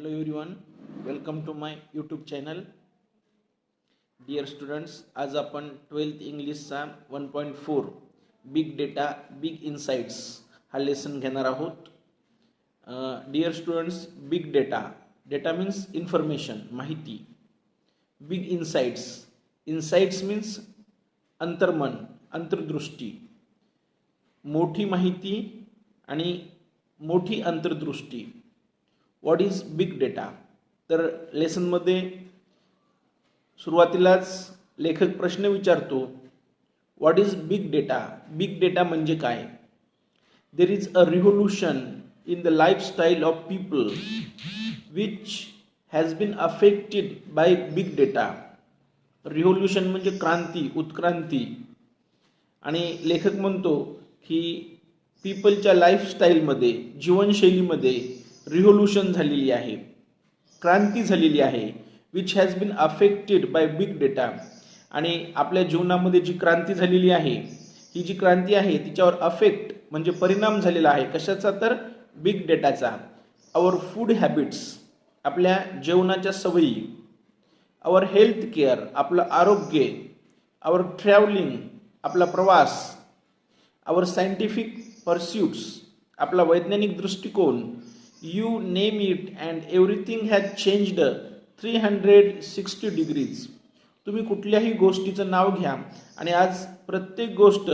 Hello everyone, welcome to my YouTube channel. Dear students, आज आपण 12th इंग्लिशचा 1.4 big data big insights हा lesson घेणार आहोत. Dear students, big data means information, माहिती. बिग इनसाइट्स मीन्स अंतर्मन, अंतर्दृष्टी. मोठी माहिती आणि मोठी अंतर्दृष्टी. What is big data? तर लेसनमध्ये सुरुवातीलाच लेखक प्रश्न विचारतो, what is big data? Big data म्हणजे काय? There is a revolution in the lifestyle of people which has been affected by big data. Revolution म्हणजे क्रांती, उत्क्रांती. आणि लेखक म्हणतो की पीपलच्या लाईफस्टाईलमध्ये, जीवनशैलीमध्ये रिव्होल्यूशन झालेली आहे, क्रांती झालेली आहे, which has been affected by big data. आणि आपल्या जीवनामध्ये जी क्रांती झालेली आहे, ही जी क्रांती आहे तिच्यावर अफेक्ट म्हणजे परिणाम झालेला आहे. कशाचा? तर बिग डेटाचा. आवर फूड हॅबिट्स, आपल्या जेवणाच्या सवयी. आवर हेल्थ केअर, आपलं आरोग्य. आवर ट्रॅव्हलिंग, आपला प्रवास. आवर सायंटिफिक परस्यूट्स, आपला वैज्ञानिक दृष्टिकोन. You name it and everything has changed 360 degrees. तुम्ही कुठल्याही गोष्टीचं नाव घ्या आणि आज प्रत्येक गोष्ट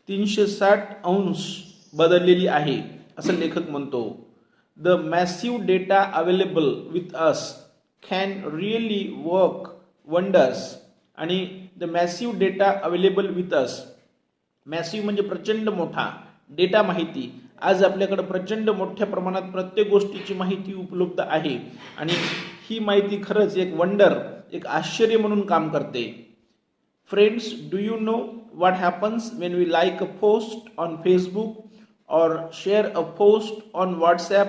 360 अंश बदललेली आहे, असं लेखक म्हणतो. The massive data available with us can really work wonders. आणि the massive data available with us, massive म्हणजे प्रचंड मोठा, डेटा माहिती. आज आपल्याकडे प्रचंड मोठ्या प्रमाणात प्रत्येक गोष्टीची माहिती उपलब्ध आहे आणि ही माहिती खरंच एक वंडर, एक आश्चर्य म्हणून काम करते. Friends, do you know what happens when we like a post on Facebook और share a post on WhatsApp?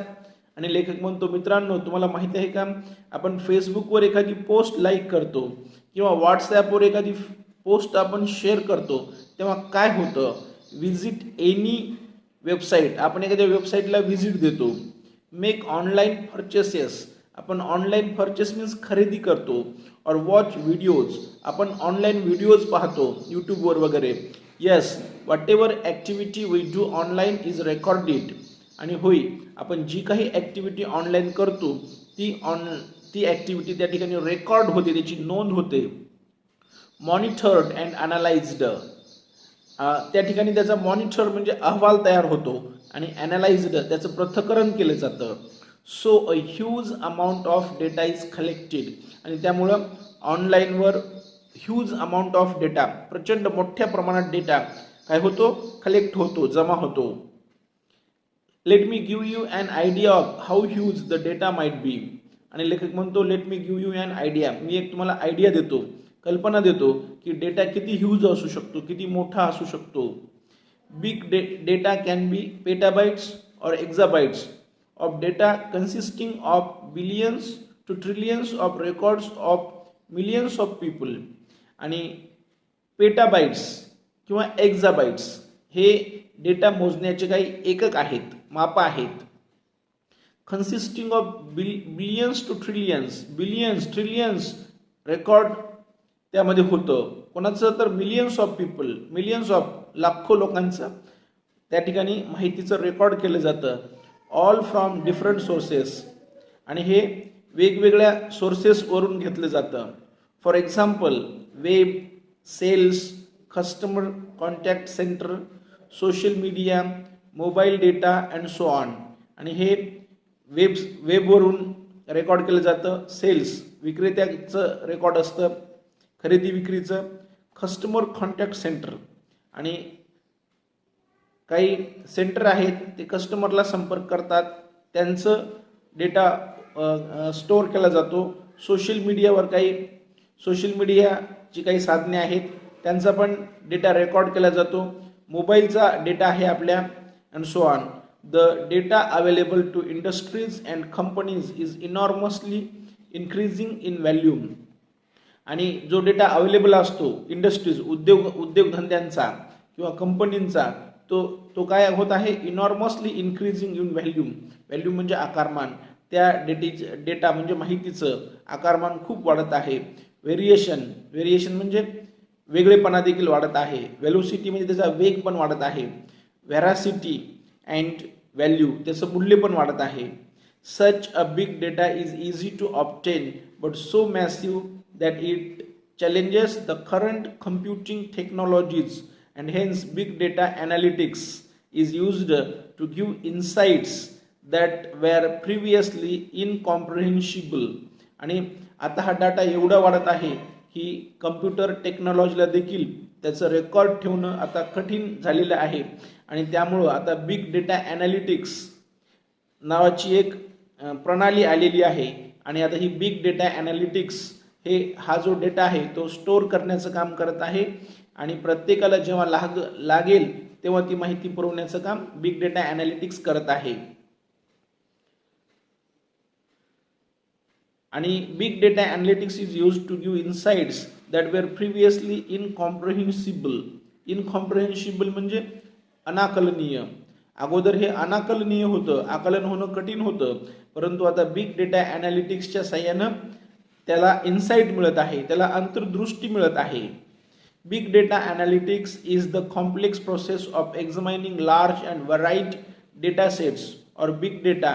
आणि लेखक म्हणतो, मित्रांनो, तुम्हाला माहिती आहे का, आपण फेसबुकवर एखादी पोस्ट लाईक करतो किंवा व्हॉट्सॲपवर एखादी पोस्ट आपण शेअर करतो, तेव्हा काय होतं? विजिट एनी वेबसाईट, आपण एखाद्या वेबसाईटला व्हिजिट देतो. मेक ऑनलाईन परचेसेस, आपण ऑनलाईन परचेस मीन्स खरेदी करतो. और वॉच व्हिडिओज, आपण ऑनलाईन व्हिडिओज पाहतो यूट्यूबवर वगैरे. Yes, whatever activity we do online is recorded. आणि होय, आपण जी काही ॲक्टिव्हिटी ऑनलाईन करतो ती ॲक्टिव्हिटी त्या ठिकाणी रेकॉर्ड होते, त्याची नोंद होते. मॉनिटर्ड अँड अनालाइज्ड, त्या ठिकाणी त्याचा मॉनिटर म्हणजे अहवाल तयार होतो आणि ॲनालाइज्ड त्याचं पृथक्करण केलं जातं. So a huge amount of data is collected. आणि त्यामुळं ऑनलाईनवर ह्यूज अमाऊंट ऑफ डेटा, प्रचंड मोठ्या प्रमाणात डेटा काय होतो? कलेक्ट होतो, जमा होतो. Let me give you an idea of how huge the data might be. आणि लेखक म्हणतो, let me give you an idea, मी एक तुम्हाला आयडिया देतो, कल्पना देतो की डेटा किती ह्यूज असू शकतो, किती मोठा असू शकतो. Big data can be petabytes or exabytes of data consisting of billions to trillions of records of millions of people. आणि पेटाबाइट्स किंवा एक्झाबाइट्स हे डेटा मोजण्याचे काही एकक आहेत, मापा आहेत. Consisting of billions to trillions, billions, trillions record त्यामध्ये होतं. कोणाचं? तर millions of people, millions of, लाखो लोकांचं त्या ठिकाणी माहितीचं रेकॉर्ड केलं जातं. ऑल फ्रॉम डिफरंट सोर्सेस, आणि हे वेगवेगळ्या सोर्सेसवरून घेतलं जातं. For example, web, sales, customer contact centre, social media, mobile data and so on. आणि हे वेबवरून रेकॉर्ड केलं जातं. सेल्स, विक्रेत्याचं रेकॉर्ड असतं, खरेदी विक्रीचं. कस्टमर कॉन्टॅक्ट सेंटर, आणि काही सेंटर आहेत ते कस्टमरला संपर्क करतात, त्यांचं डेटा स्टोअर केला जातो. सोशल मीडियावर सोशल मीडियाची काही साधने आहेत, त्यांचा पण डेटा रेकॉर्ड केला जातो. मोबाईलचा डेटा आहे आपल्या, and so on. The data available to industries and companies is enormously increasing in volume. आणि जो डेटा अवेलेबल असतो इंडस्ट्रीज, उद्योगधंद्यांचा किंवा कंपनींचा, तो काय होत आहे? Enormously increasing in volume. Volume म्हणजे आकारमान. त्या डेटा म्हणजे माहितीचं आकारमान खूप वाढत आहे. व्हेरिएशन म्हणजे वेगळेपणा देखील वाढत आहे. वेलोसिटी म्हणजे त्याचा वेग पण वाढत आहे. व्हेरासिटी अँड व्हॅल्यू त्याचं मूल्य पण वाढत आहे. Such a big data is easy to obtain but so massive that it challenges the current computing technologies, and hence big data analytics is used to give insights that were previously incomprehensible. आणि आता हा data एवढा वाढत आहे की computer टेक्नॉलॉजीला देखील त्याचं record ठेवणं आता कठीण झालेलं आहे. आणि त्यामुळं आता बिग डेटा ॲनालिटिक्स नावाची एक प्रणाली आलेली आहे. आणि आता ही बिग डेटा ॲनालिटिक्स हा जो डेटा आहे तो स्टोअर करण्याचं काम करत आहे. आणि प्रत्येकाला जेव्हा लागेल तेव्हा ती माहिती पुरवण्याचं काम बिग डेटा ॲनालिटिक्स करत आहे. आणि big data analytics is used to give insights that were previously incomprehensible. Incomprehensible म्हणजे अनाकलनीय. अगोदर हे अनाकलनीय होतं, आकलन होणं कठीण होतं, परंतु आता बिग डेटा ॲनालिटिक्सच्या साहाय्यानं त्याला इन्साइट मिळत आहे, त्याला अंतर्दृष्टी मिळत आहे. Big data analytics is the complex process of examining large and varied data sets or big data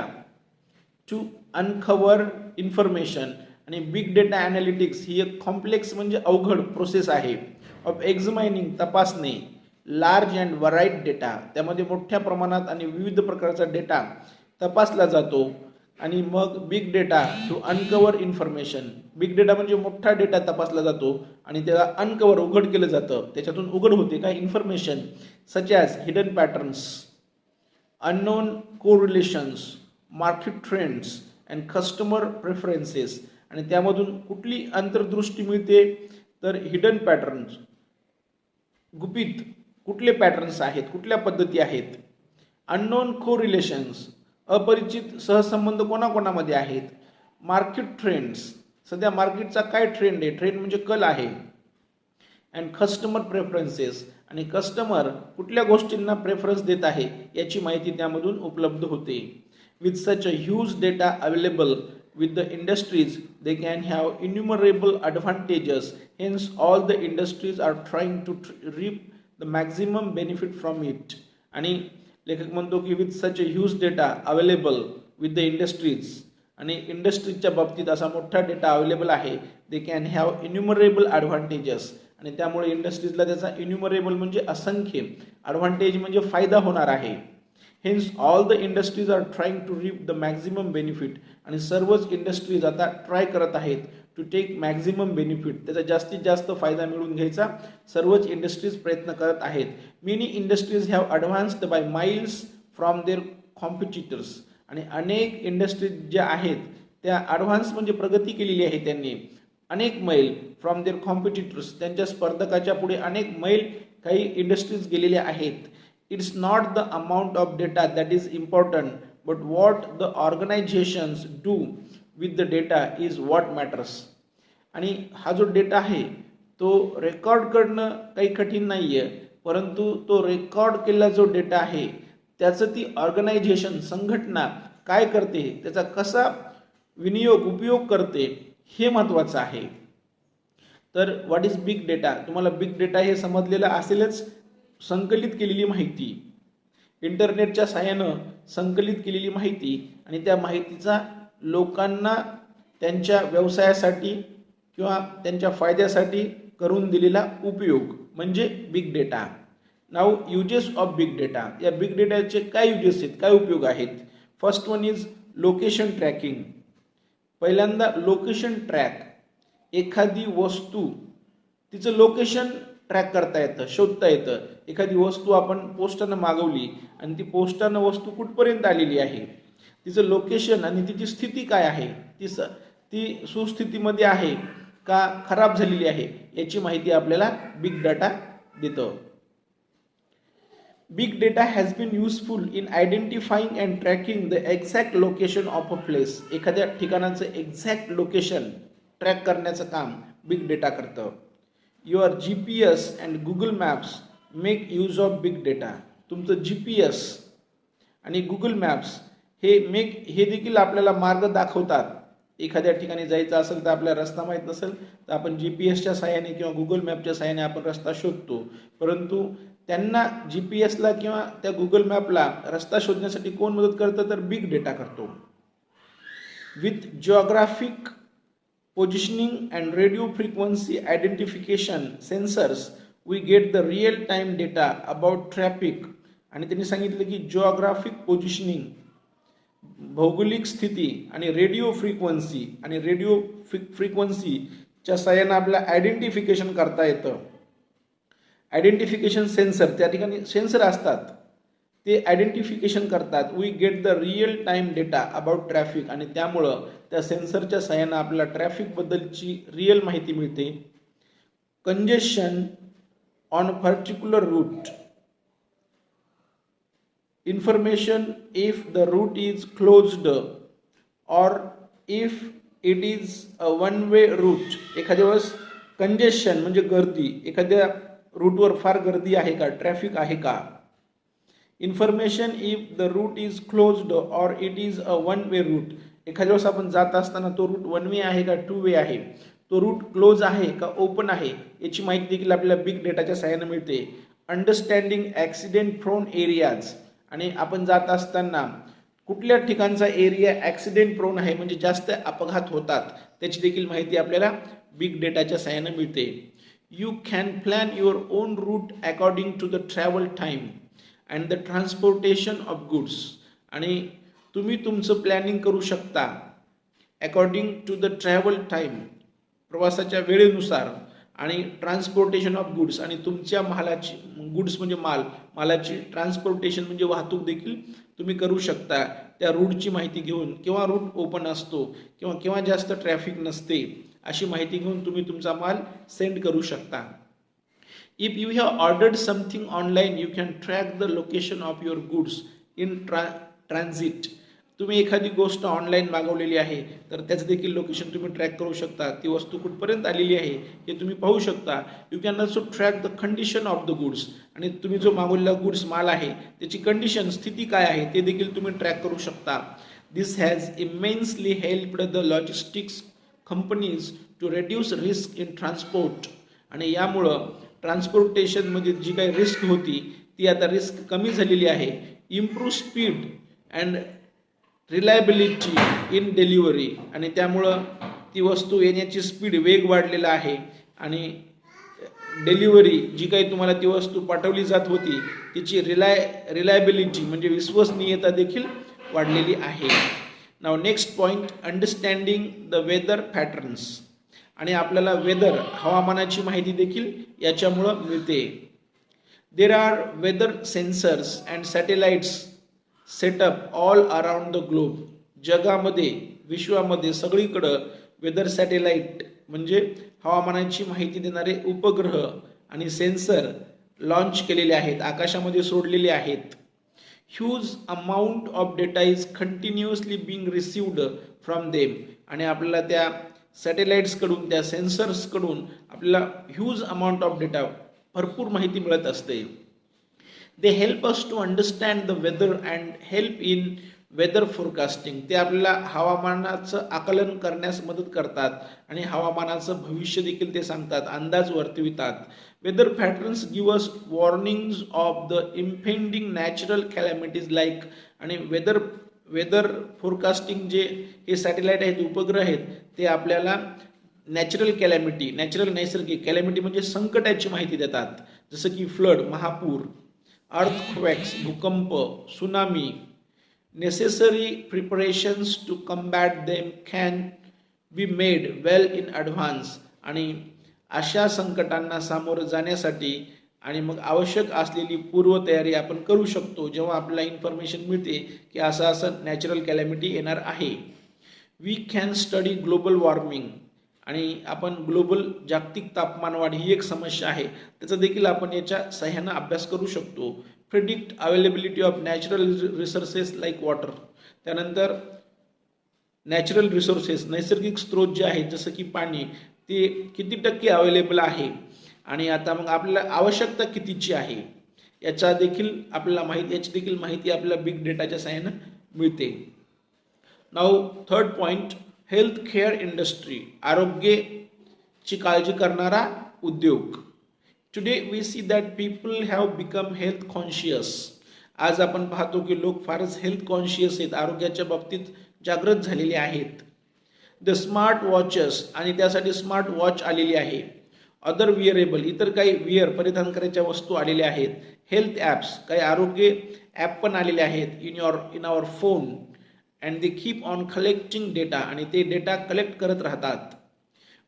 to uncover information. आणि बिग डेटा ॲनालिटिक्स ही एक कॉम्प्लेक्स म्हणजे अवघड प्रोसेस आहे. ऑफ एक्झामाइनिंग तपासणे, लार्ज अँड व्हराईड डेटा त्यामध्ये मोठ्या प्रमाणात आणि विविध प्रकारचा डेटा तपासला जातो. आणि मग big data to uncover information. Big data म्हणजे मोठा डेटा तपासला जातो आणि त्याला अनकव्हर उघड केलं जातं. त्याच्यातून उघड होते काय information such as hidden patterns, unknown correlations, market trends and customer preferences. आणि त्यामधून कुठली अंतर्दृष्टी मिळते तर हिडन पॅटर्न्स, गुपित कुठले पॅटर्न्स आहेत, कुठल्या पद्धती आहेत. अननोन कोरिलेशन्स अपरिचित सहसंबंध कोणाकोणामध्ये आहेत. मार्केट ट्रेंड्स सध्या मार्केटचा काय ट्रेंड आहे, ट्रेंड म्हणजे कल आहे. अँड कस्टमर प्रेफरन्सेस आणि कस्टमर कुठल्या गोष्टींना प्रेफरन्स देत आहे याची माहिती त्यामधून उपलब्ध होते. With such a huge data available with the industries they can have innumerable advantages, hence all the industries are trying to reap the maximum benefit from it. आणि लेखक म्हणतो की with such a huge data available with the industries. आणि इंडस्ट्रीजच्या बाबतीत असा मोठा data available आहे. They can have innumerable advantages. आणि त्यामुळे इंडस्ट्रीजला त्याचा इन्युमरेबल म्हणजे असंख्य, ॲडव्हान्टेज म्हणजे फायदा होणार आहे. Hence all the industries are trying to reap the maximum benefit. आणि सर्वच इंडस्ट्रीज आता ट्राय करत आहेत टू टेक मॅक्झिमम बेनिफिट, त्याचा जास्तीत जास्त फायदा मिळवून घ्यायचा सर्वच इंडस्ट्रीज प्रयत्न करत आहेत. Many industries have advanced by miles from their competitors. आणि अनेक इंडस्ट्रीज ज्या आहेत त्या ॲडव्हान्स म्हणजे प्रगती केलेली आहे त्यांनी अनेक मैल फ्रॉम देअर कॉम्पिटिटर्स. त्यांच्या स्पर्धकाच्या पुढे अनेक मैल काही इंडस्ट्रीज गेलेल्या आहेत. It's not the amount of data that is important but what the organisations do with the data is what matters. आणि हा जो डेटा आहे तो रेकॉर्ड करणं काही कठीण नाही आहे, परंतु तो रेकॉर्ड केलेला जो डेटा आहे त्याचं ती ऑर्गनायझेशन संघटना काय करते, त्याचा कसा उपयोग करते हे महत्त्वाचं आहे. तर व्हॉट इज बिग डेटा, तुम्हाला बिग डेटा हे समजलेलं असेलच. संकलित केलेली माहिती, इंटरनेटच्या साहाय्यानं संकलित केलेली माहिती आणि त्या माहितीचा लोकांना त्यांच्या व्यवसायासाठी किंवा त्यांच्या फायद्यासाठी करून दिलेला उपयोग म्हणजे बिग डेटा. नाव युजेस ऑफ बिग डेटा. या बिग डेटाचे काय युजेस आहेत, काय उपयोग आहेत. First one is location tracking. पहिल्यांदा लोकेशन ट्रॅक. एखादी वस्तू तिचं लोकेशन ट्रॅक करता येतं, शोधता येतं. एखादी वस्तू आपण पोस्टानं मागवली आणि ती पोस्टानं वस्तू कुठपर्यंत आलेली आहे, तिचं लोकेशन आणि तिची स्थिती काय आहे, ती सुस्थितीमध्ये आहे का खराब झालेली आहे याची माहिती आपल्याला बिग डाटा देतं. Big data has been useful in identifying and tracking the exact location of a place. एखाद्या ठिकाणाचं एक्झॅक्ट लोकेशन ट्रॅक करण्याचं काम बिग डेटा करतं. Your GPS and Google maps make use of big data. तुमचं GPS आणि Google maps हे देखील आपल्याला मार्ग दाखवतात. एखाद्या ठिकाणी जायचं असेल तर आपल्याला रस्ता माहीत नसेल तर आपण GPS च्या सहाय्याने किंवा गुगल मॅपच्या सहाय्याने आपण रस्ता शोधतो. परंतु त्यांना GPS ला किंवा त्या गुगल मॅपला रस्ता शोधण्यासाठी कोण मदत करतं तर बिग डेटा करतो. With geographic positioning and radio frequency identification sensors we get the real time data about traffic. आणि त्यांनी सांगितलं की जिओग्राफिक पोझिशनिंग भौगोलिक स्थिती आणि रेडिओ फ्रिक्वेन्सीच्या साहाय्याने आपल्याला आयडेंटिफिकेशन करता येतं. आयडेंटिफिकेशन सेन्सर, त्या ठिकाणी सेन्सर असतात ते आयडेंटिफिकेशन करतात. We get the real time data about traffic आणि त्यामुळं त्या सेन्सरच्या सहाय्याने आपल्याला ट्रॅफिक बद्दलची रिअल माहिती मिळते. Congestion on particular route information if the route is closed or if it is a one way route. एखाद्या वेळेस कंजेशन म्हणजे गर्दी, एखाद्या रूटवर फार गर्दी आहे का, ट्रॅफिक आहे का. Information if the route is closed or it is a one way route. एखाद्या वेळेस आपण जात असताना तो रूट वन वे आहे का टू वे आहे, तो रूट क्लोज आहे का ओपन आहे, याची माहिती देखील आपल्याला बिग डेटाच्या सहाय्याने मिळते. अंडरस्टँडिंग ॲक्सिडेंट प्रोन एरियाज, आणि आपण जात असताना कुठल्या ठिकाणचा एरिया ॲक्सिडेंट प्रोन आहे म्हणजे जास्त अपघात होतात त्याची देखील माहिती आपल्याला बिग डेटाच्या सहाय्याने मिळते. You can plan your own route according to the travel time and the transportation of goods. आणि तुम्ही तुमचं प्लॅनिंग करू शकता according to the travel time, प्रवासाच्या वेळेनुसार, आणि ट्रान्सपोर्टेशन ऑफ गुड्स, आणि तुमच्या मालाची, गुड्स म्हणजे मालाची ट्रान्सपोर्टेशन म्हणजे वाहतूक देखील तुम्ही करू शकता त्या रूटची माहिती घेऊन. केव्हा रूट ओपन असतो किंवा केव्हा जास्त ट्रॅफिक नसते अशी माहिती घेऊन तुम्ही तुमचा माल सेंड करू शकता. If you have ordered something online, you can track the location of your goods in transit. तुम्ही एखादी गोष्ट ऑनलाईन मागवलेली आहे तर त्याचं देखील लोकेशन तुम्ही ट्रॅक करू शकता. ती वस्तू कुठपर्यंत आलेली आहे हे तुम्ही पाहू शकता. You can also track the condition of the goods, आणि तुम्ही जो मागवलेला गुड्स माल आहे त्याची कंडिशन, स्थिती काय आहे ते देखील तुम्ही ट्रॅक करू शकता. This has immensely helped the logistics companies to reduce risk in transport. आणि यामुळं ट्रान्सपोर्टेशनमध्ये जी काही रिस्क होती ती आता रिस्क कमी झालेली आहे. Improve speed and reliability in delivery, आणि त्यामुळं ती वस्तू येण्याची स्पीड, वेग वाढलेला आहे, आणि डिलिव्हरी जी काही तुम्हाला ती वस्तू पाठवली जात होती तिची रिलायबिलिटी म्हणजे विश्वसनीयता देखील वाढलेली आहे. Now next point, understanding the weather patterns. आणि आपल्याला वेदर, हवामानाची माहिती देखील याच्यामुळं मिळते. There are weather sensors and satellites set up all around the globe. जगामध्ये, विश्वामध्ये सगळीकडं वेदर सॅटेलाइट म्हणजे हवामानाची माहिती देणारे उपग्रह आणि सेन्सर लॉन्च केलेले आहेत, आकाशामध्ये सोडलेले आहेत. Huge amount of data is continuously being received from them. आणि आपल्याला त्या सॅटेलाइट्सकडून, त्या सेन्सर्सकडून आपल्याला ह्यूज अमाऊंट ऑफ डेटा, भरपूर माहिती मिळत असते. They help us to understand the weather and help in weather forecasting. ते आपल्याला हवामानाचं आकलन करण्यास मदत करतात आणि हवामानाचं भविष्य देखील ते सांगतात, अंदाज वर्तवितात. Weather patterns give us warnings of the impending natural calamities like. आणि वेदर फोरकास्टिंग जे हे सॅटेलाइट आहेत, उपग्रह आहेत, ते आपल्याला नॅचरल कॅलॅमिटी, नैसर्गिक कॅलॅमिटी म्हणजे संकटाची माहिती देतात, जसं की फ्लड, महापूर, अर्थक्वेक्स, भूकंप, tsunami. Necessary preparations to combat them can be made well in advance. आणि अशा संकटांना सामोरं जाण्यासाठी आणि मग आवश्यक असलेली पूर्वतयारी आपण करू शकतो जेव्हा आपल्याला इन्फॉर्मेशन मिळते की असं नॅचरल कॅलॅमिटी येणार आहे. We can study global warming. आणि आपण ग्लोबल, जागतिक तापमानवाढ ही एक समस्या आहे, त्याचा देखील आपण याच्या सहाय्याने अभ्यास करू शकतो. Predict availability of natural resources like water. त्यानंतर नॅचरल रिसोर्सेस, नैसर्गिक स्रोत जे आहेत जसं की पाणी, ते किती टक्के अवेलेबल आहे आणि आता मग आपल्याला आवश्यकता कितीची आहे याची देखील माहिती आपल्याला बिग डेटाच्या सहाय्याने मिळते. Now third point, health care industry, आरोग्याची काळजी करणारा उद्योग. Today we see that people have become health conscious. आज आपण पाहतो की लोक फारच हेल्थ कॉन्शियस आहेत, आरोग्याच्या बाबतीत जागृत झालेले आहेत. द स्मार्ट वॉचेस, आणि त्यासाठी स्मार्ट वॉच आलेली आहे. अदर विअरेबल, इतर काही परिधान करायच्या वस्तू आलेल्या आहेत. हेल्थ ॲप्स, काही आरोग्य ॲप पण आलेले आहेत in our phone. And they keep on collecting data, आणि ते डेटा कलेक्ट करत राहतात.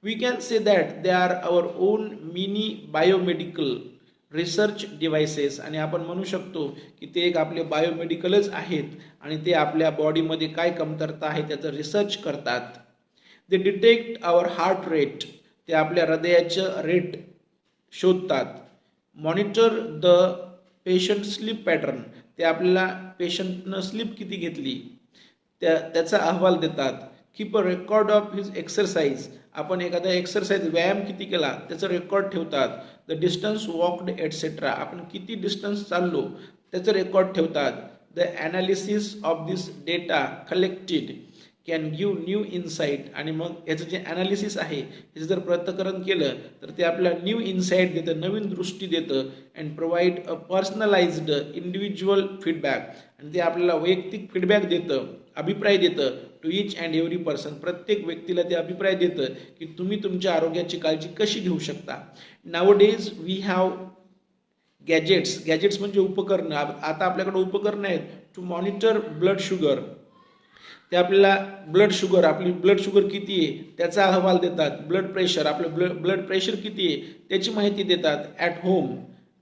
We can say that they are our own mini biomedical research devices, आणि आपण म्हणू शकतो की ते एक आपले बायोमेडिकलच आहेत आणि ते आपल्या बॉडीमध्ये काय कमतरता आहे त्याचं रिसर्च करतात. They detect our heart rate, ते आपल्या हृदयाचं रेट शोधतात. Monitor the patient sleep pattern, ते आपल्याला पेशंटनं स्लीप किती घेतली त्याचा अहवाल देतात. Keep a record of his exercise, आपण एखादा एक्सरसाइज व्यायाम किती केला त्याचं रेकॉर्ड ठेवतात. द डिस्टन्स वॉकड एटसेट्रा, आपण किती डिस्टन्स चाललो त्याचं रेकॉर्ड ठेवतात. The analysis of this data collected can give new insight, आणि मग याचं जे ॲनालिसिस आहे त्याचं जर पृथक्करण केलं तर ते आपल्याला न्यू इन्साईट देतं, नवीन दृष्टी देतं. And provide a personalised individual feedback, आणि ते आपल्याला वैयक्तिक फीडबॅक देतं, अभिप्राय देतं. To each and every person, प्रत्येक व्यक्तीला ते अभिप्राय देतं की तुम्ही तुमच्या आरोग्याची काळजी कशी घेऊ शकता. नावडेज वी हॅव गॅजेट्स म्हणजे उपकरणं. आता आपल्याकडे उपकरणं आहेत टू मॉनिटर ब्लड शुगर, ते आपल्याला आपली ब्लड शुगर किती आहे त्याचा अहवाल देतात. ब्लड प्रेशर, आपलं ब्लड प्रेशर किती आहे त्याची माहिती देतात ॲट होम,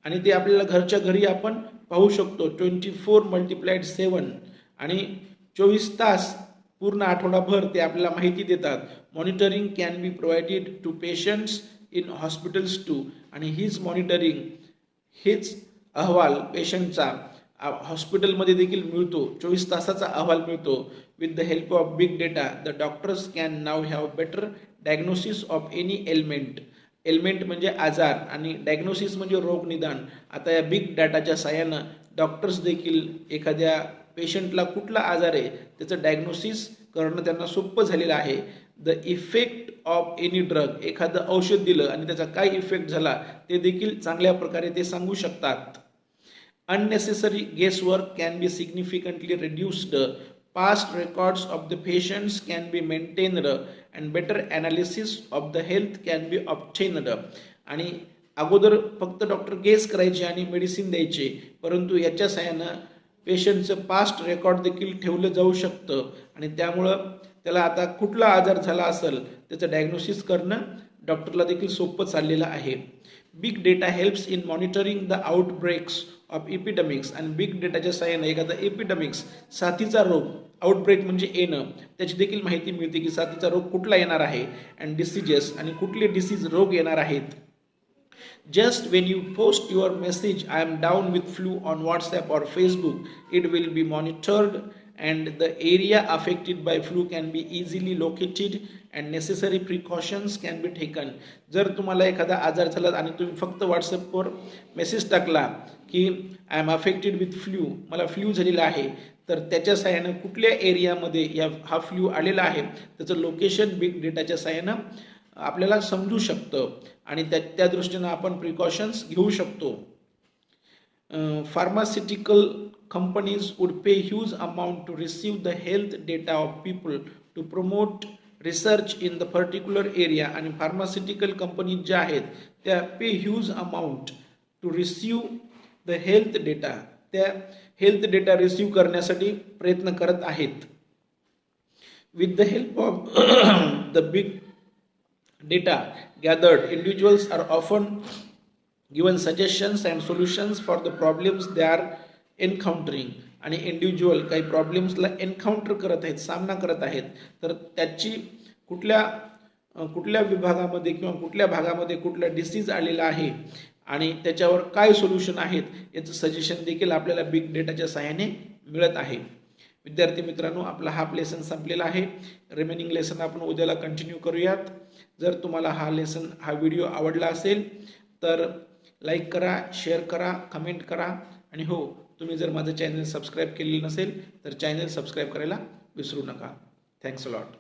आणि ते आपल्याला घरच्या घरी आपण पाहू शकतो. 24x7, आणि 24 तास पूर्ण आठवडाभर ते आपल्याला माहिती देतात. Monitoring can be provided to patients in hospitals too, आणि हीच मॉनिटरिंग, हेच अहवाल पेशंटचा हॉस्पिटलमध्ये देखील मिळतो. 24 तासाचा अहवाल मिळतो. With the help of big data the doctors can now have better diagnosis of any element म्हणजे आजार, आणि डायग्नोसिस म्हणजे रोग निदान. आता या बिग डाटाच्या साहाय्यानं डॉक्टर्स देखील एखाद्या पेशंटला कुठला आजार आहे त्याचं डायग्नोसिस करणं त्यांना सोपं झालेलं आहे. The effect of any drug, एखादं औषध दिलं आणि त्याचा काय इफेक्ट झाला ते देखील चांगल्या प्रकारे ते सांगू शकतात. Unnecessary guesswork can be significantly reduced. Past records of the patients can be maintained and better analysis of the health can be obtained. आणि अगोदर फक्त डॉक्टर गेस करायचे आणि मेडिसिन द्यायचे, परंतु याच्या सहाय्यानं पेशंटचं पास्ट रेकॉर्ड देखील ठेवलं जाऊ शकतं, आणि त्यामुळं त्याला आता कुठला आजार झाला असेल त्याचं डायग्नोसिस करणं डॉक्टरला देखील सोपं चाललेलं आहे. Big data helps in monitoring the outbreaks of epidemics, आणि बिग डेटाच्या सहाय्याने एखादा एपिडेमिक्स, साथीचा रोग, आउटब्रेक म्हणजे येणं, त्याची देखील माहिती मिळते की साथीचा रोग कुठला येणार आहे. अँड डिसीजेस, आणि कुठले डिसीज रोग येणार आहेत. Just when you post your message, I am down with flu on WhatsApp or Facebook, it will be monitored and the area affected by flu can be easily located and necessary precautions can be taken. जर तुम्हाला एखादा आजार झाला आणि तुम्ही फक्त व्हॉट्सअपवर message टाकला की I am affected with flu, मला फ्लू झालेला आहे, तर त्याच्या साहाय्यानं कुठल्या एरियामध्ये हा फ्लू आलेला आहे त्याचं लोकेशन बिग डेटाच्या साहाय्यानं आपल्याला समजू शकतं, आणि त्या दृष्टीनं आपण प्रिकॉशन्स घेऊ शकतो. Pharmaceutical companies would pay huge amount to receive the health data of people to promote research in the particular area. आणि फार्मास्युटिकल कंपनी ज्या आहेत त्या pay huge amount to receive the health data, त्या health data receive करण्यासाठी प्रयत्न करत आहेत. With the help of the big data gathered, individuals are often given suggestions and solutions for the problems they are encountering. आणि individual काही प्रॉब्लेम्सला encounter करत आहेत, सामना करत आहेत, तर त्याची कुठल्या विभागामध्ये किंवा कुठल्या भागामध्ये कुठला डिसीज आलेला आहे आणि त्याच्यावर काय सोल्युशन आहेत याचं सजेशन देखील आपल्याला बिग डेटाच्या सहाय्याने मिळत आहे. विद्यार्थी मित्रांनो, आपला हा लेसन संपलेला आहे. रिमेनिंग लेसन आपण उद्याला कंटिन्यू करूयात. जर तुम्हाला हा व्हिडिओ आवडला असेल तर लाईक करा, शेअर करा, कमेंट करा, आणि हो, तुम्ही जर माझं चॅनल सबस्क्राईब केलेलं नसेल तर चॅनल सबस्क्राईब करायला विसरू नका. Thanks a lot.